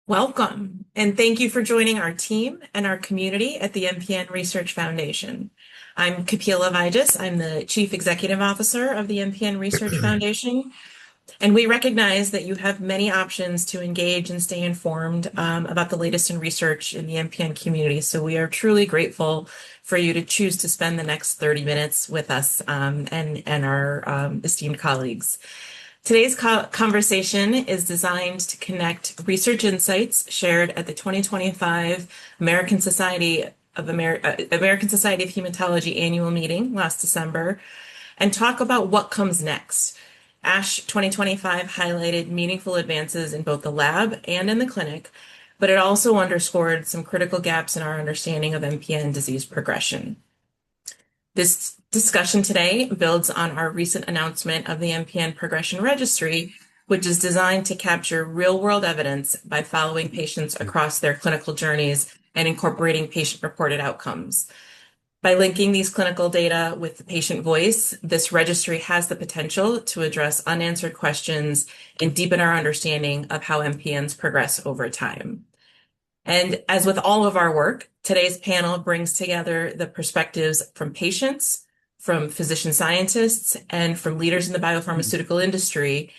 Welcome, and thank you for joining our team and our community at the MPN Research Foundation. I'm Kapila Vigas. I'm the Chief Executive Officer of the MPN Research Foundation, and we recognize that you have many options to engage and stay informed about the latest in research in the MPN community. So we are truly grateful for you to choose to spend the next 30 minutes with us and our esteemed colleagues. Today's conversation is designed to connect research insights shared at the 2025 American Society of Hematology annual meeting last December and talk about what comes next. ASH 2025 highlighted meaningful advances in both the lab and in the clinic, but it also underscored some critical gaps in our understanding of MPN disease progression. This discussion today builds on our recent announcement of the MPN Progression Registry, which is designed to capture real-world evidence by following patients across their clinical journeys and incorporating patient-reported outcomes. By linking these clinical data with the patient voice, this registry has the potential to address unanswered questions and deepen our understanding of how MPNs progress over time. And as with all of our work, today's panel brings together the perspectives from patients, from physician scientists, and from leaders in the biopharmaceutical industry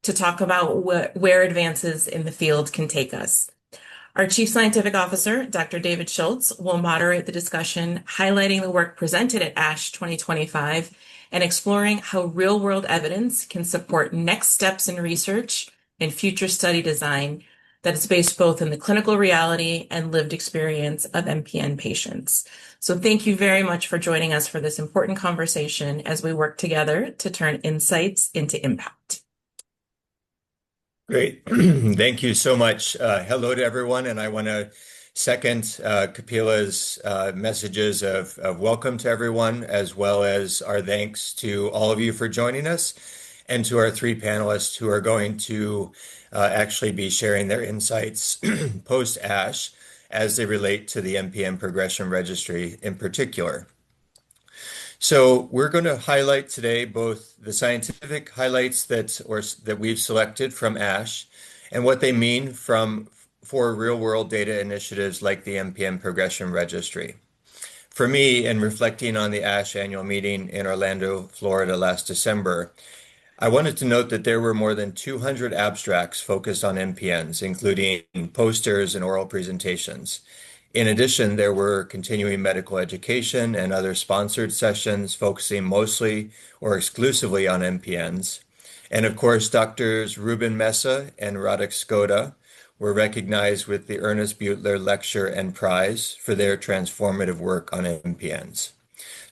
to talk about where advances in the field can take us. Our Chief Scientific Officer, Dr. David Shoultz, will moderate the discussion, highlighting the work presented at ASH 2025 and exploring how real-world evidence can support next steps in research and future study design that is based both in the clinical reality and lived experience of MPN patients. So thank you very much for joining us for this important conversation as we work together to turn insights into impact. Great. Thank you so much. Hello to everyone. And I want to second Kapila's messages of welcome to everyone, as well as our thanks to all of you for joining us and to our three panelists who are going to actually be sharing their insights post-ASH as they relate to the MPN Progression Registry in particular. So we're going to highlight today both the scientific highlights that we've selected from ASH and what they mean for real-world data initiatives like the MPN Progression Registry. For me, in reflecting on the ASH annual meeting in Orlando, Florida last December, I wanted to note that there were more than 200 abstracts focused on MPNs, including posters and oral presentations. In addition, there were continuing medical education and other sponsored sessions focusing mostly or exclusively on MPNs. And of course, Doctors Ruben Mesa and Radek Skoda were recognized with the Ernest Butler Lecture and Prize for their transformative work on MPNs.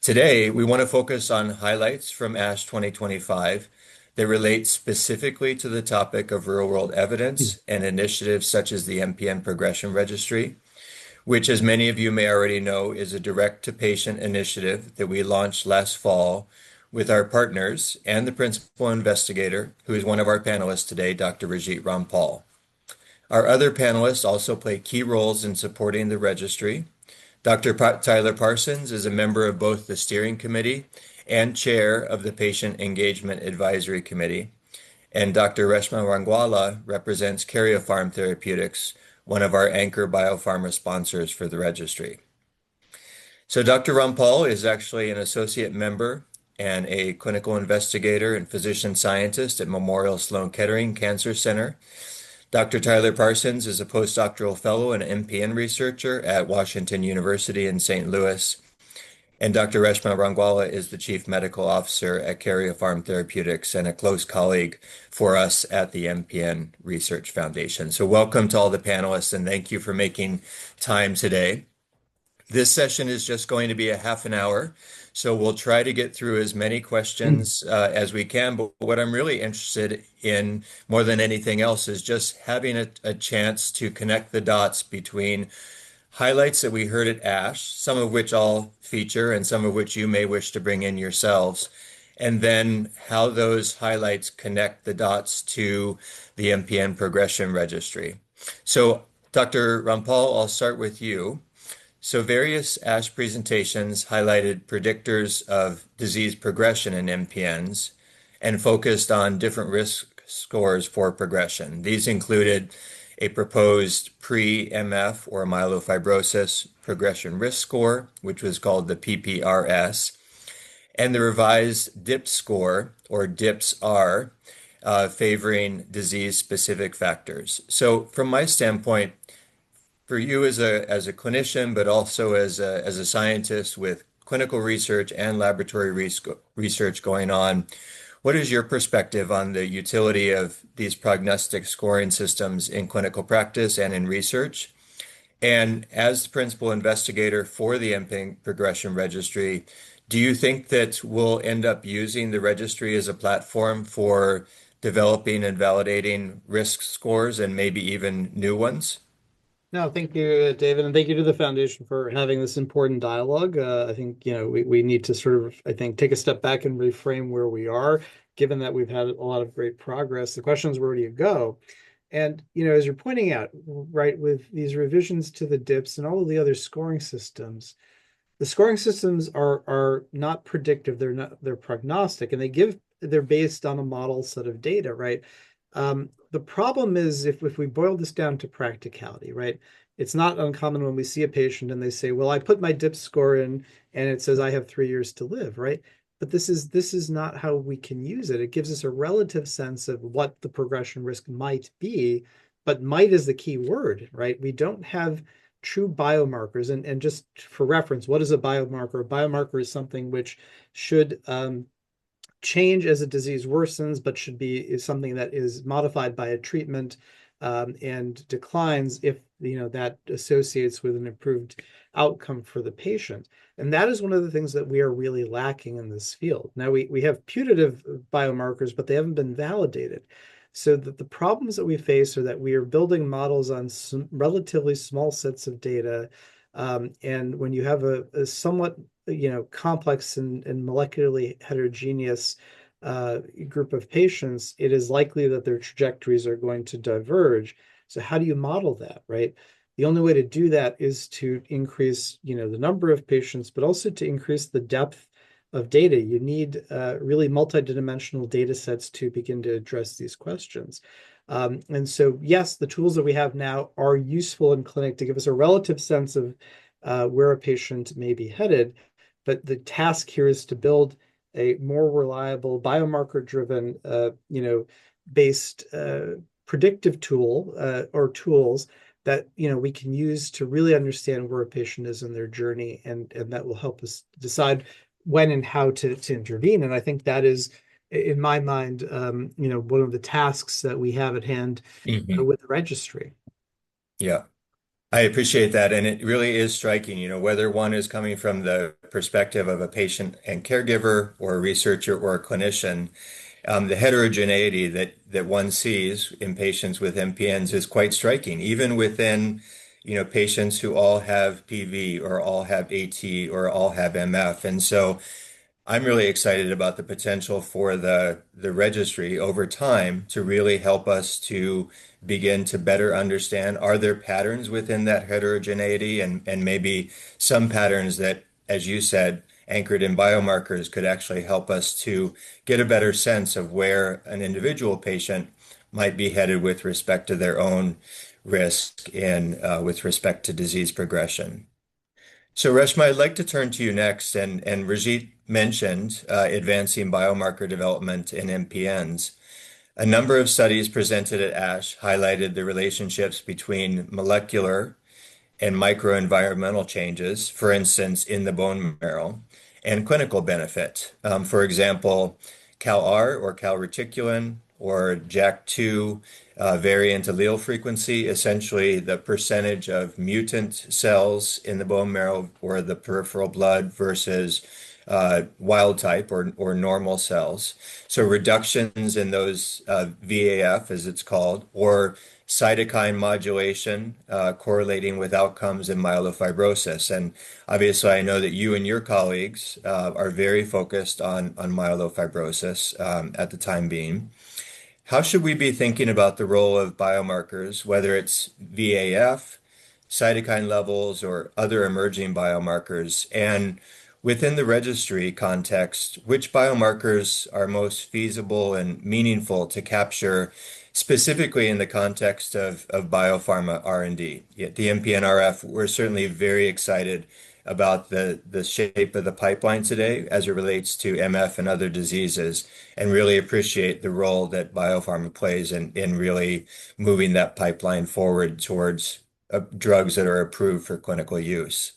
Today, we want to focus on highlights from ASH 2025 that relate specifically to the topic of real-world evidence and initiatives such as the MPN Progression Registry, which, as many of you may already know, is a direct-to-patient initiative that we launched last fall with our partners and the principal investigator, who is one of our panelists today, Dr. Rajit Rampal. Our other panelists also play key roles in supporting the registry. Dr. Tyler Parsons is a member of both the steering committee and chair of the Patient Engagement Advisory Committee. And Dr. Reshma Rangwala represents Karyopharm Therapeutics, one of our anchor biopharma sponsors for the registry. So Dr. Rampal is actually an associate member and a clinical investigator and physician scientist at Memorial Sloan Kettering Cancer Center. Dr. Tyler Parsons is a postdoctoral fellow and MPN researcher at Washington University in St. Louis. And Dr. Reshma Rangwala is the Chief Medical Officer at Karyopharm Therapeutics and a close colleague for us at the MPN Research Foundation. So welcome to all the panelists and thank you for making time today. This session is just going to be a half an hour, so we'll try to get through as many questions as we can. But what I'm really interested in more than anything else is just having a chance to connect the dots between highlights that we heard at ASH, some of which I'll feature and some of which you may wish to bring in yourselves, and then how those highlights connect the dots to the MPN Progression Registry. So Dr. Rampal, I'll start with you. So various ASH presentations highlighted predictors of disease progression in MPNs and focused on different risk scores for progression. These included a proposed pre-MF or myelofibrosis progression risk score, which was called the PPRS, and the revised DIPS score or DIPS-R, favoring disease-specific factors. So from my standpoint, for you as a clinician, but also as a scientist with clinical research and laboratory research going on, what is your perspective on the utility of these prognostic scoring systems in clinical practice and in research? And as the principal investigator for the MPN Progression Registry, do you think that we'll end up using the registry as a platform for developing and validating risk scores and maybe even new ones? No, thank you, David, and thank you to the foundation for having this important dialogue. I think, we need to sort of, I think, take a step back and reframe where we are, given that we've had a lot of great progress. The question is, where do you go? And, as you're pointing out, right, with these revisions to the DIPS and all of the other scoring systems, the scoring systems are not predictive, they're prognostic, and they're based on a model set of data, right? The problem is if we boil this down to practicality, right? It's not uncommon when we see a patient and they say, well, I put my DIPS score in and it says I have 3 years to live, right? But this is not how we can use it. It gives us a relative sense of what the progression risk might be, but might is the key word, right? We don't have true biomarkers. And just for reference, what is a biomarker? A biomarker is something which should change as a disease worsens, but should be is something that is modified by a treatment, and declines if that associates with an improved outcome for the patient. And that is one of the things that we are really lacking in this field. Now we have putative biomarkers, but they haven't been validated. So that the problems that we face are that we are building models on relatively small sets of data. And when you have a somewhat complex and molecularly heterogeneous group of patients, it is likely that their trajectories are going to diverge. So how do you model that, right? The only way to do that is to increase, the number of patients, but also to increase the depth of data. You need really multidimensional data sets to begin to address these questions. And so, yes, the tools that we have now are useful in clinic to give us a relative sense of where a patient may be headed. But the task here is to build a more reliable biomarker-driven, based predictive tool or tools that we can use to really understand where a patient is in their journey, and that will help us decide when and how to intervene. And I think that is, in my mind, one of the tasks that we have at hand Mhm. with the registry. Yeah. I appreciate that. And it really is striking, whether one is coming from the perspective of a patient and caregiver or a researcher or a clinician, the heterogeneity that one sees in patients with MPNs is quite striking, even within, patients who all have PV or all have AT or all have MF. And so I'm really excited about the potential for the registry over time to really help us to begin to better understand, are there patterns within that heterogeneity and maybe some patterns that, as you said, anchored in biomarkers could actually help us to get a better sense of where an individual patient might be headed with respect to their own risk and with respect to disease progression. So, Reshma, I'd like to turn to you next. And Rajit mentioned advancing biomarker development in MPNs. A number of studies presented at ASH highlighted the relationships between molecular and microenvironmental changes, for instance, in the bone marrow, and clinical benefit. For example, CalR or calreticulin or JAK2 variant allele frequency, essentially the percentage of mutant cells in the bone marrow or the peripheral blood versus wild type or normal cells. So reductions in those VAF, as it's called, or cytokine modulation correlating with outcomes in myelofibrosis. And obviously, I know that you and your colleagues are very focused on myelofibrosis at the time being. How should we be thinking about the role of biomarkers, whether it's VAF, cytokine levels, or other emerging biomarkers? And within the registry context, which biomarkers are most feasible and meaningful to capture specifically in the context of biopharma R&D? Yet the MPNRF, we're certainly very excited about the shape of the pipeline today as it relates to MF and other diseases, and really appreciate the role that biopharma plays in really moving that pipeline forward towards drugs that are approved for clinical use.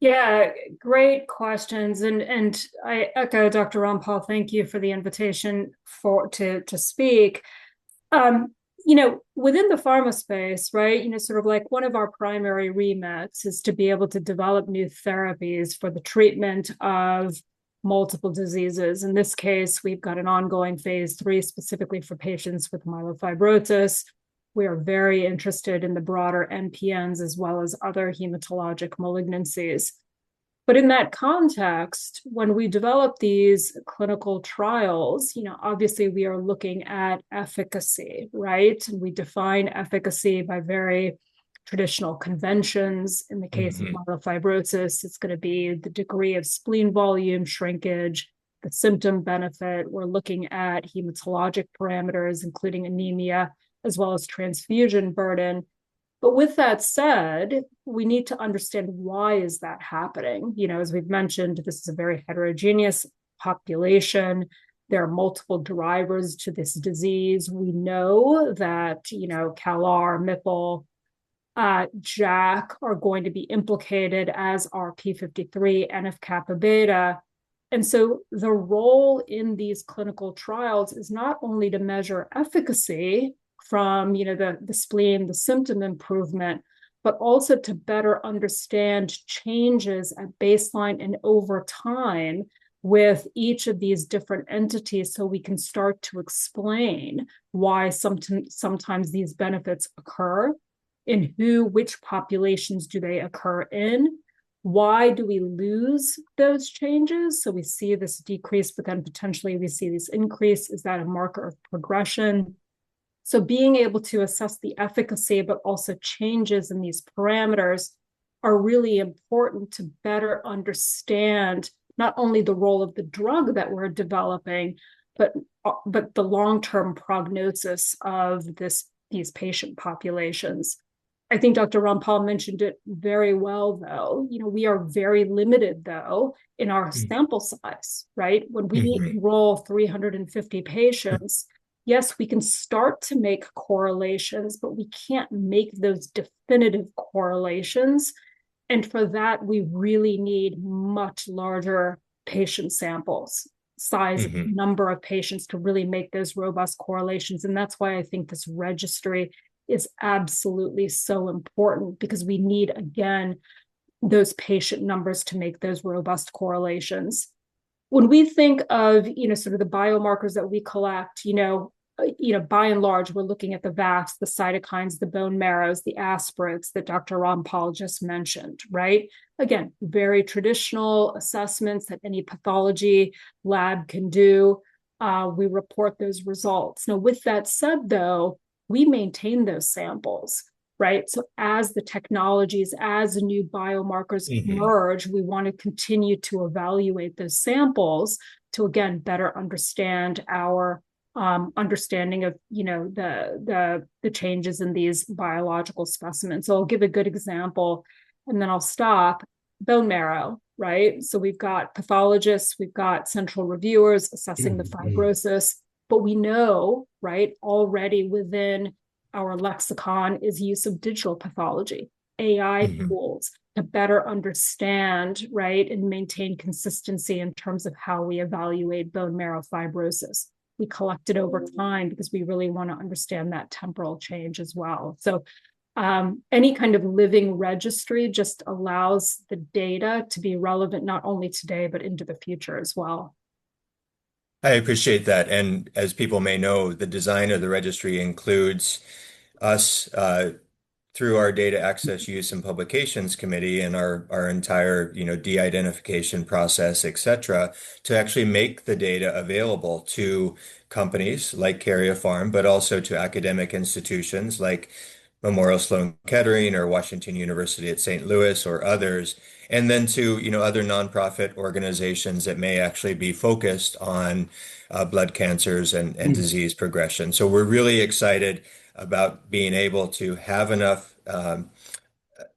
Yeah, great questions. And I echo Dr. Rampal. Thank you for the invitation to speak. Within the pharma space, right, sort of like one of our primary remits is to be able to develop new therapies for the treatment of multiple diseases. In this case, we've got an ongoing phase 3 specifically for patients with myelofibrosis. We are very interested in the broader MPNs as well as other hematologic malignancies. But in that context, when we develop these clinical trials, obviously we are looking at efficacy, right? And we define efficacy by very traditional conventions. In the case of myelofibrosis, it's going to be the degree of spleen volume shrinkage, the symptom benefit. We're looking at hematologic parameters, including anemia, as well as transfusion burden. But with that said, we need to understand why is that happening. As we've mentioned, this is a very heterogeneous population. There are multiple drivers to this disease. We know that, CALR, MIPL, JAK are going to be implicated, as are P53, NF-kappa beta. And so the role in these clinical trials is not only to measure efficacy from the spleen, the symptom improvement, but also to better understand changes at baseline and over time with each of these different entities, so we can start to explain why sometimes these benefits occur, in which populations do they occur in, why do we lose those changes? So we see this decrease, but then potentially we see this increase. Is that a marker of progression? So being able to assess the efficacy, but also changes in these parameters are really important to better understand not only the role of the drug that we're developing, but the long-term prognosis of these patient populations. I think Dr. Rampal mentioned it very well, though. We are very limited, though, in our sample size, right? When we enroll 350 patients, yes, we can start to make correlations, but we can't make those definitive correlations. And for that, we really need much larger patient samples, size, number of patients to really make those robust correlations. And that's why I think this registry is absolutely so important, because we need, again, those patient numbers to make those robust correlations. When we think of, sort of the biomarkers that we collect, by and large, we're looking at the VAFs, the cytokines, the bone marrows, the aspirates that Dr. Rampal just mentioned, right? Again, very traditional assessments that any pathology lab can do. We report those results. Now, with that said, though, we maintain those samples, right? So as the technologies, as new biomarkers emerge, we want to continue to evaluate those samples to, again, better understand our understanding of the changes in these biological specimens. So I'll give a good example, and then I'll stop. Bone marrow, right? So we've got pathologists, we've got central reviewers assessing the fibrosis, but we know, right, already within our lexicon is use of digital pathology, AI tools to better understand, right, and maintain consistency in terms of how we evaluate bone marrow fibrosis. We collect it over time because we really want to understand that temporal change as well. So any kind of living registry just allows the data to be relevant not only today, but into the future as well. I appreciate that. And as people may know, the design of the registry includes us through our data access use and publications committee and our entire de-identification process, et cetera, to actually make the data available to companies like Karyopharm, but also to academic institutions like Memorial Sloan Kettering or Washington University at St. Louis or others, and then to, other nonprofit organizations that may actually be focused on blood cancers and disease progression. So we're really excited about being able to have enough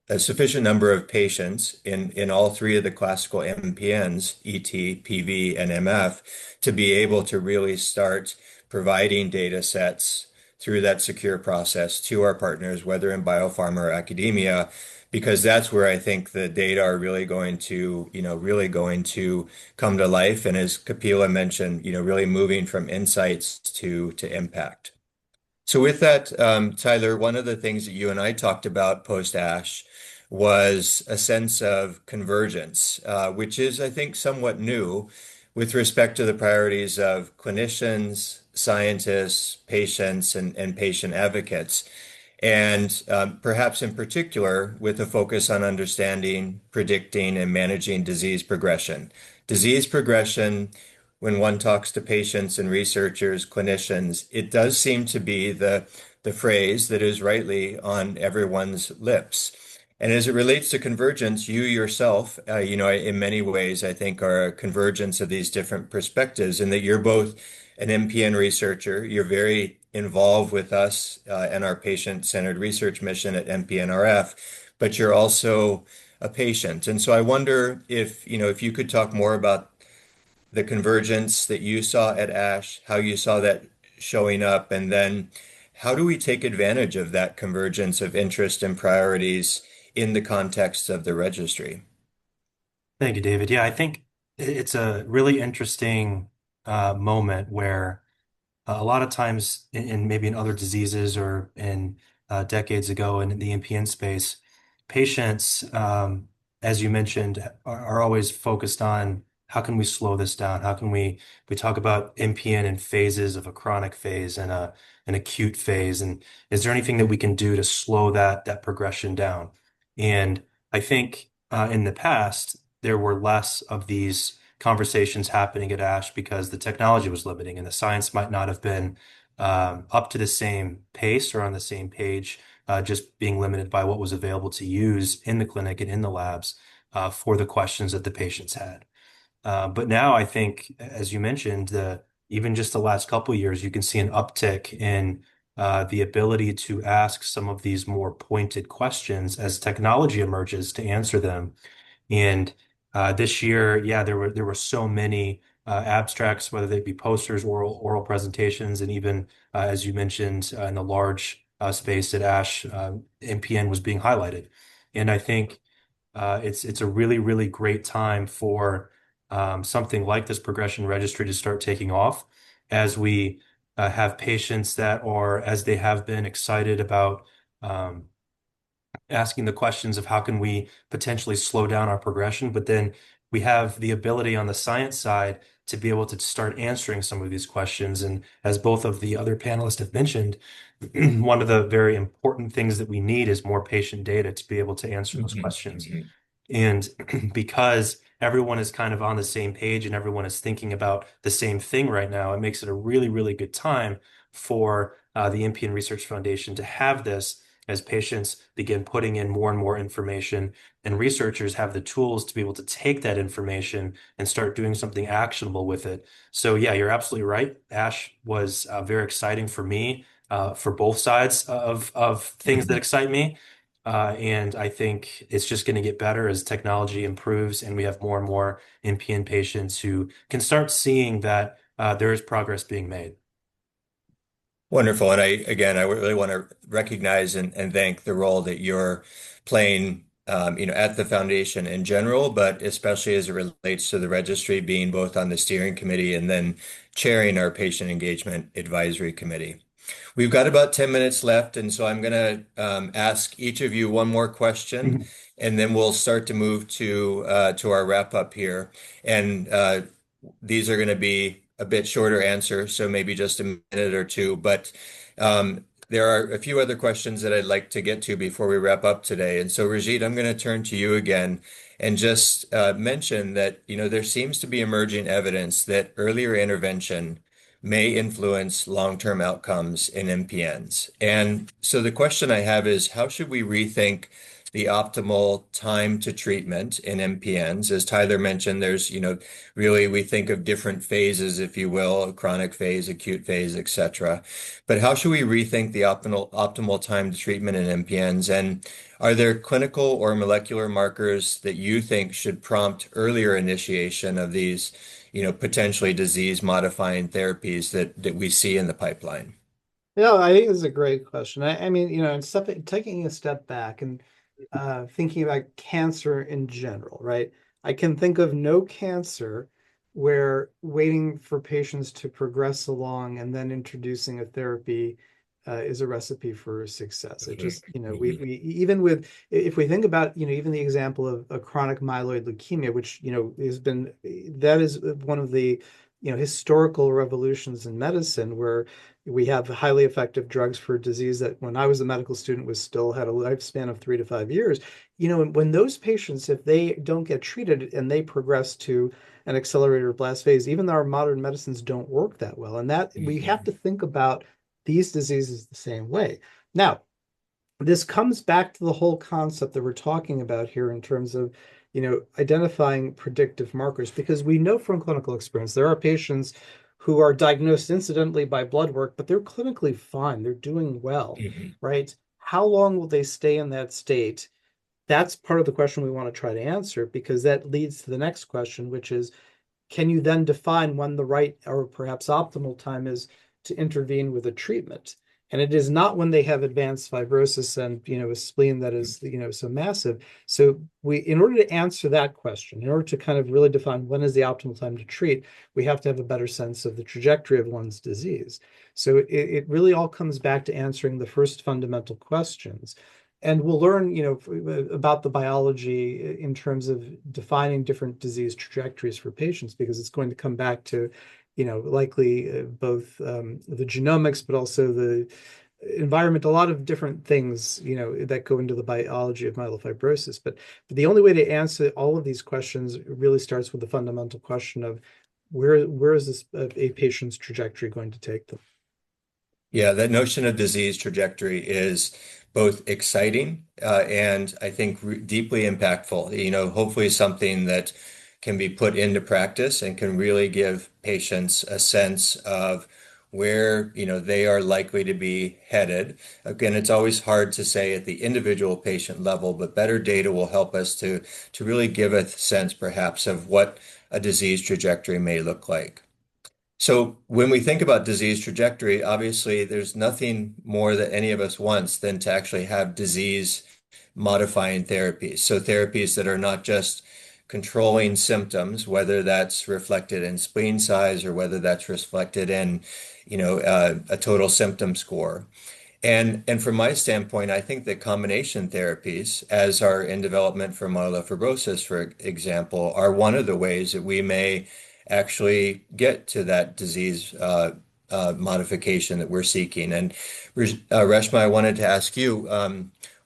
a sufficient number of patients in all three of the classical MPNs, ET, PV, and MF, to be able to really start providing data sets through that secure process to our partners, whether in biopharma or academia, because that's where I think the data are really going to, really going to come to life. And as Kapila mentioned, really moving from insights to impact. So with that, Tyler, one of the things that you and I talked about post-ASH was a sense of convergence, which is, I think, somewhat new with respect to the priorities of clinicians, scientists, patients, and patient advocates. And perhaps in particular, with a focus on understanding, predicting, and managing disease progression. Disease progression, when one talks to patients and researchers, clinicians, it does seem to be the phrase that is rightly on everyone's lips. And as it relates to convergence, you yourself, in many ways, I think are a convergence of these different perspectives, and that you're both an MPN researcher, you're very involved with us and our patient-centered research mission at MPNRF, but you're also a patient. And so I wonder if you could talk more about the convergence that you saw at ASH, how you saw that showing up, and then how do we take advantage of that convergence of interest and priorities in the context of the registry? Thank you, David. Yeah, I think it's a really interesting moment where a lot of times, maybe in other diseases or in decades ago in the MPN space, patients, as you mentioned, are always focused on how can we slow this down? How can we talk about MPN in phases of a chronic phase and an acute phase, and is there anything that we can do to slow that progression down? And I think in the past there were less of these conversations happening at ASH because the technology was limiting and the science might not have been up to the same pace or on the same page, just being limited by what was available to use in the clinic and in the labs for the questions that the patients had. But now I think, as you mentioned, even just the last couple of years, you can see an uptick in the ability to ask some of these more pointed questions as technology emerges to answer them. And this year, yeah, there were so many abstracts, whether they be posters, oral presentations, and even as you mentioned in the large space at ASH, MPN was being highlighted. And I think it's a really, really great time for something like this progression registry to start taking off as we have patients that are, as they have been, excited about asking the questions of how can we potentially slow down our progression, but then we have the ability on the science side to be able to start answering some of these questions. And as both of the other panelists have mentioned, one of the very important things that we need is more patient data to be able to answer those questions. And because everyone is kind of on the same page and everyone is thinking about the same thing right now, it makes it a really, really good time for the MPN Research Foundation to have this as patients begin putting in more and more information, and researchers have the tools to be able to take that information and start doing something actionable with it. So yeah, you're absolutely right. ASH was very exciting for me, for both sides of things that excite me. And I think it's just going to get better as technology improves and we have more and more MPN patients who can start seeing that there is progress being made. Wonderful. And I really want to recognize and thank the role that you're playing, at the foundation in general, but especially as it relates to the registry, being both on the steering committee and then chairing our patient engagement advisory committee. We've got about 10 minutes left, and so I'm going to ask each of you one more question, and then we'll start to move to our wrap up here. And these are going to be a bit shorter answer, so maybe just a minute or two. But there are a few other questions that I'd like to get to before we wrap up today. And so, Rajit, I'm going to turn to you again and just mention that there seems to be emerging evidence that earlier intervention may influence long-term outcomes in MPNs. And so the question I have is, how should we rethink the optimal time to treatment in MPNs? As Tyler mentioned, there's, really we think of different phases, if you will, a chronic phase, acute phase, et cetera. But how should we rethink the optimal time to treatment in MPNs? And are there clinical or molecular markers that you think should prompt earlier initiation of these, potentially disease-modifying therapies that we see in the pipeline? Yeah, I think this is a great question. I mean, taking a step back and thinking about cancer in general, right? I can think of no cancer where waiting for patients to progress along and then introducing a therapy is a recipe for success. It just, we even with if we think about, even the example of a chronic myeloid leukemia, which, has been that is one of the, historical revolutions in medicine where we have highly effective drugs for disease that when I was a medical student was still had a lifespan of 3 to 5 years. When those patients, if they don't get treated and they progress to an accelerated blast phase, even though our modern medicines don't work that well, and that we have to think about these diseases the same way. Now, this comes back to the whole concept that we're talking about here in terms of, identifying predictive markers, because we know from clinical experience there are patients who are diagnosed incidentally by blood work, but they're clinically fine. They're doing well, Mhm. right? How long will they stay in that state? That's part of the question we want to try to answer, because that leads to the next question, which is, can you then define when the right or perhaps optimal time is to intervene with a treatment? And it is not when they have advanced fibrosis and, a spleen that is, so massive. So in order to answer that question, in order to kind of really define when is the optimal time to treat, we have to have a better sense of the trajectory of one's disease. So it really all comes back to answering the first fundamental questions. And we'll learn, about the biology in terms of defining different disease trajectories for patients, because it's going to come back to, likely both the genomics, but also the environment, a lot of different things, that go into the biology of myelofibrosis. But the only way to answer all of these questions really starts with the fundamental question of where is this a patient's trajectory going to take them? Yeah, that notion of disease trajectory is both exciting and I think deeply impactful. Hopefully something that can be put into practice and can really give patients a sense of where, they are likely to be headed. Again, it's always hard to say at the individual patient level, but better data will help us to really give a sense perhaps of what a disease trajectory may look like. So when we think about disease trajectory, obviously there's nothing more that any of us wants than to actually have disease modifying therapies. So therapies that are not just controlling symptoms, whether that's reflected in spleen size or whether that's reflected in, a total symptom score. And from my standpoint, I think that combination therapies, as are in development for myelofibrosis, for example, are one of the ways that we may actually get to that disease modification that we're seeking. And Reshma, I wanted to ask you,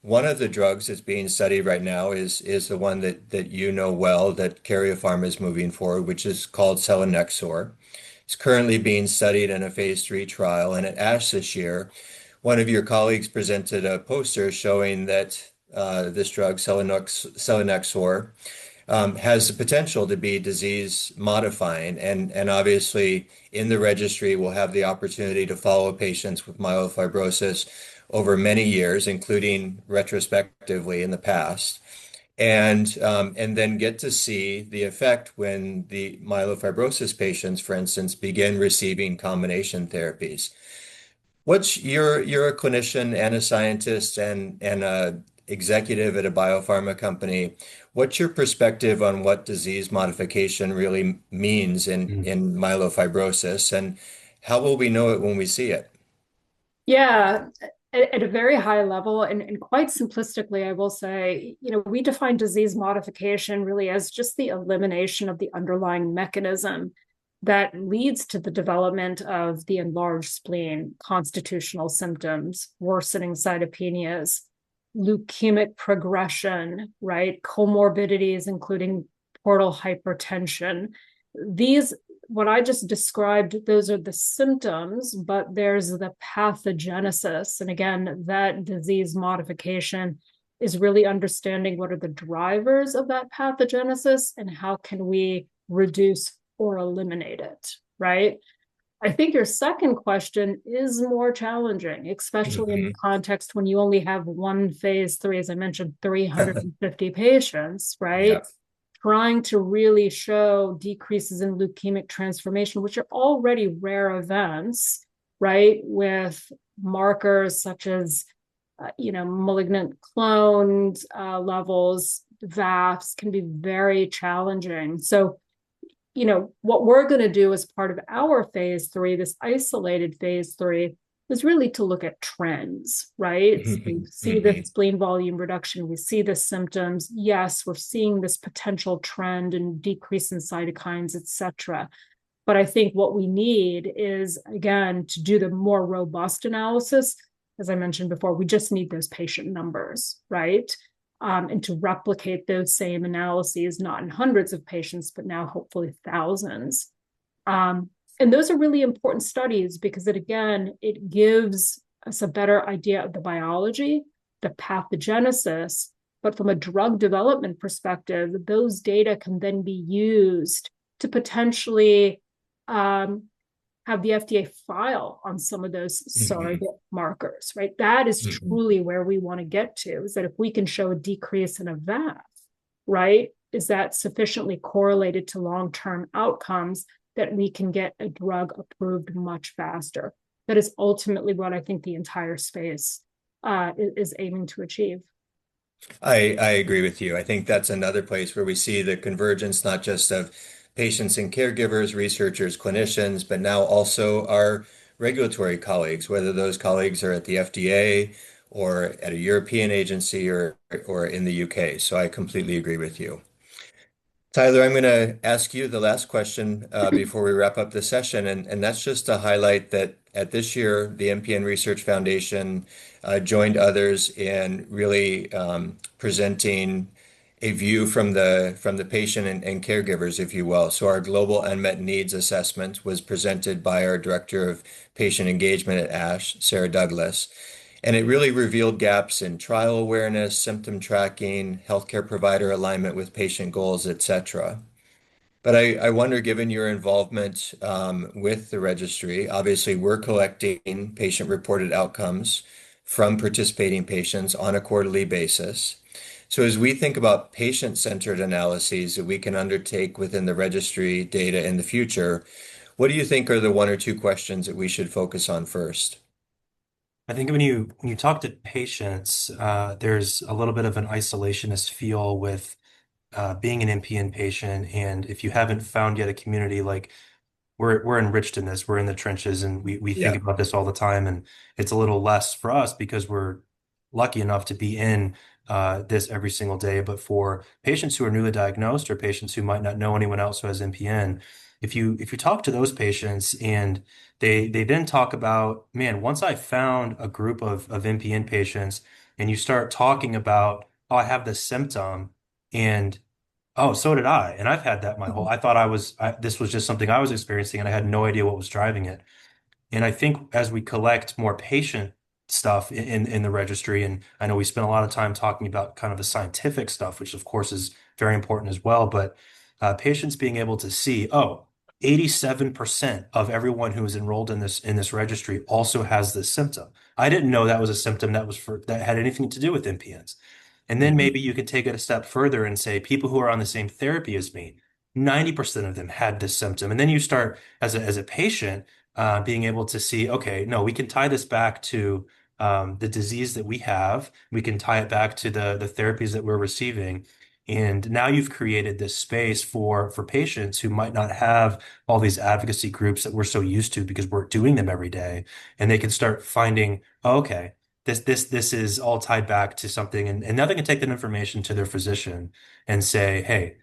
one of the drugs that's being studied right now is the one that you know well, that Karyopharm is moving forward, which is called selinexor. It's currently being studied in a phase 3 trial, and at ASH this year, one of your colleagues presented a poster showing that this drug, selinexor, has the potential to be disease modifying. And obviously, in the registry, we'll have the opportunity to follow patients with myelofibrosis over many years, including retrospectively in the past. And then get to see the effect when the myelofibrosis patients, for instance, begin receiving combination therapies. You're a clinician and a scientist and a executive at a biopharma company. What's your perspective on what disease modification really means in myelofibrosis, and how will we know it when we see it? Yeah, at a very high level and quite simplistically, I will say, we define disease modification really as just the elimination of the underlying mechanism that leads to the development of the enlarged spleen, constitutional symptoms, worsening cytopenias, leukemic progression, right? Comorbidities, including portal hypertension. These what I just described, those are the symptoms, but there's the pathogenesis. And again, that disease modification is really understanding what are the drivers of that pathogenesis and how can we reduce or eliminate it, right? I think your second question is more challenging, especially in the context when you only have one phase 3, as I mentioned, 350 patients, right? Yeah. Trying to really show decreases in leukemic transformation, which are already rare events, right? With markers such as, malignant cloned levels, VAFs can be very challenging. So, what we're going to do as part of our phase 3, this isolated phase 3, is really to look at trends, right? So we see the spleen volume reduction, we see the symptoms. Yes, we're seeing this potential trend and decrease in cytokines, et cetera. But I think what we need is, again, to do the more robust analysis. As I mentioned before, we just need those patient numbers, right? And to replicate those same analyses, not in hundreds of patients, but now hopefully thousands. And those are really important studies because it gives us a better idea of the biology, the pathogenesis, but from a drug development perspective, those data can then be used to potentially have the FDA file on some of those surrogate markers, right? That is truly where we want to get to, is that if we can show a decrease in a VAF, right? Is that sufficiently correlated to long-term outcomes that we can get a drug approved much faster? That is ultimately what I think the entire space is aiming to achieve. I agree with you. I think that's another place where we see the convergence, not just of patients and caregivers, researchers, clinicians, but now also our regulatory colleagues, whether those colleagues are at the FDA or at a European agency or in the UK. So I completely agree with you. Tyler, I'm going to ask you the last question before we wrap up the session, and that's just to highlight that at this year, the MPN Research Foundation joined others in really presenting a view from the patient and caregivers, if you will. So our global unmet needs assessment was presented by our Director of Patient Engagement at ASH, Sarah Douglas. And it really revealed gaps in trial awareness, symptom tracking, healthcare provider alignment with patient goals, etc. But I wonder, given your involvement with the registry, obviously we're collecting patient-reported outcomes from participating patients on a quarterly basis. So as we think about patient-centered analyses that we can undertake within the registry data in the future, what do you think are the one or two questions that we should focus on first? I think when you talk to patients, there's a little bit of an isolationist feel with being an MPN patient, and if you haven't found yet a community, like we're enriched in this, we're in the trenches, and we think Yeah. about this all the time, and it's a little less for us because we're lucky enough to be in this every single day. But for patients who are newly diagnosed or patients who might not know anyone else who has MPN, if you talk to those patients and they then talk about, man, once I found a group of MPN patients and you start talking about, oh, I have this symptom and oh, so did I. And I've had that I thought this was just something I was experiencing and I had no idea what was driving it. And I think as we collect more patient stuff in the registry, and I know we spent a lot of time talking about kind of the scientific stuff, which of course is very important as well, but patients being able to see, oh, 87% of everyone who is enrolled in this registry also has this symptom. I didn't know that was a symptom that had anything to do with MPNs. And then maybe you could take it a step further and say people who are on the same therapy as me, 90% of them had this symptom. And then you start as a patient being able to see, okay, no, we can tie this back to the disease that we have. We can tie it back to the therapies that we're receiving. And now you've created this space for patients who might not have all these advocacy groups that we're so used to because we're doing them every day. And they can start finding, oh, okay, this is all tied back to something. And now they can take that information to their physician and say, hey,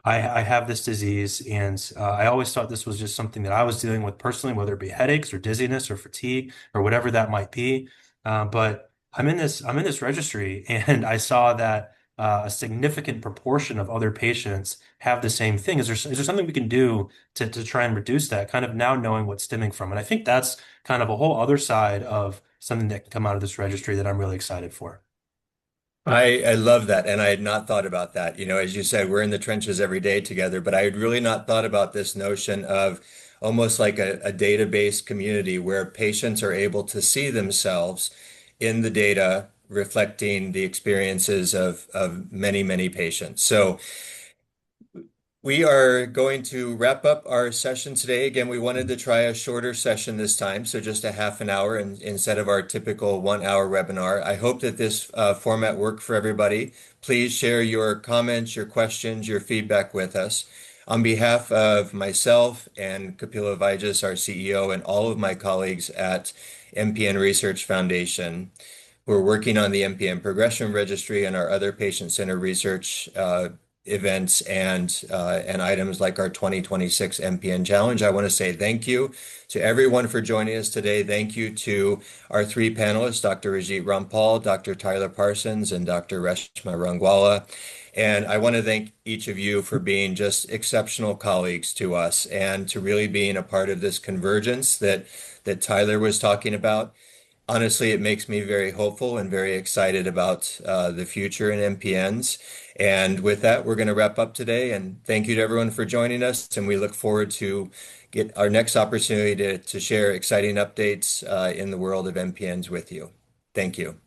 I have this disease, and I always thought this was just something that I was dealing with personally, whether it be headaches or dizziness or fatigue or whatever that might be. But I'm in this registry, and I saw that a significant proportion of other patients have the same thing. Is there something we can do to try and reduce that, kind of now knowing what's stemming from? And I think that's kind of a whole other side of something that can come out of this registry that I'm really excited for. I love that, and I had not thought about that. As you said, we're in the trenches every day together, but I had really not thought about this notion of almost like a database community where patients are able to see themselves in the data reflecting the experiences of many, many patients. So we are going to wrap up our session today. Again, we wanted to try a shorter session this time, so just a half an hour instead of our typical 1 hour webinar. I hope that this format worked for everybody. Please share your comments, your questions, your feedback with us. On behalf of myself and Kapila Vaijas, our CEO, and all of my colleagues at MPN Research Foundation, who are working on the MPN Progression Registry and our other patient-centered research events and items like our 2026 MPN Challenge. I want to say thank you to everyone for joining us today. Thank you to our three panelists, Dr. Rajit Rampal, Dr. Tyler Parsons, and Dr. Reshma Rangwala. And I want to thank each of you for being just exceptional colleagues to us and to really being a part of this convergence that Tyler was talking about. Honestly, it makes me very hopeful and very excited about the future in MPNs. And with that, we're going to wrap up today. And thank you to everyone for joining us. And we look forward to get our next opportunity to share exciting updates in the world of MPNs with you. Thank you.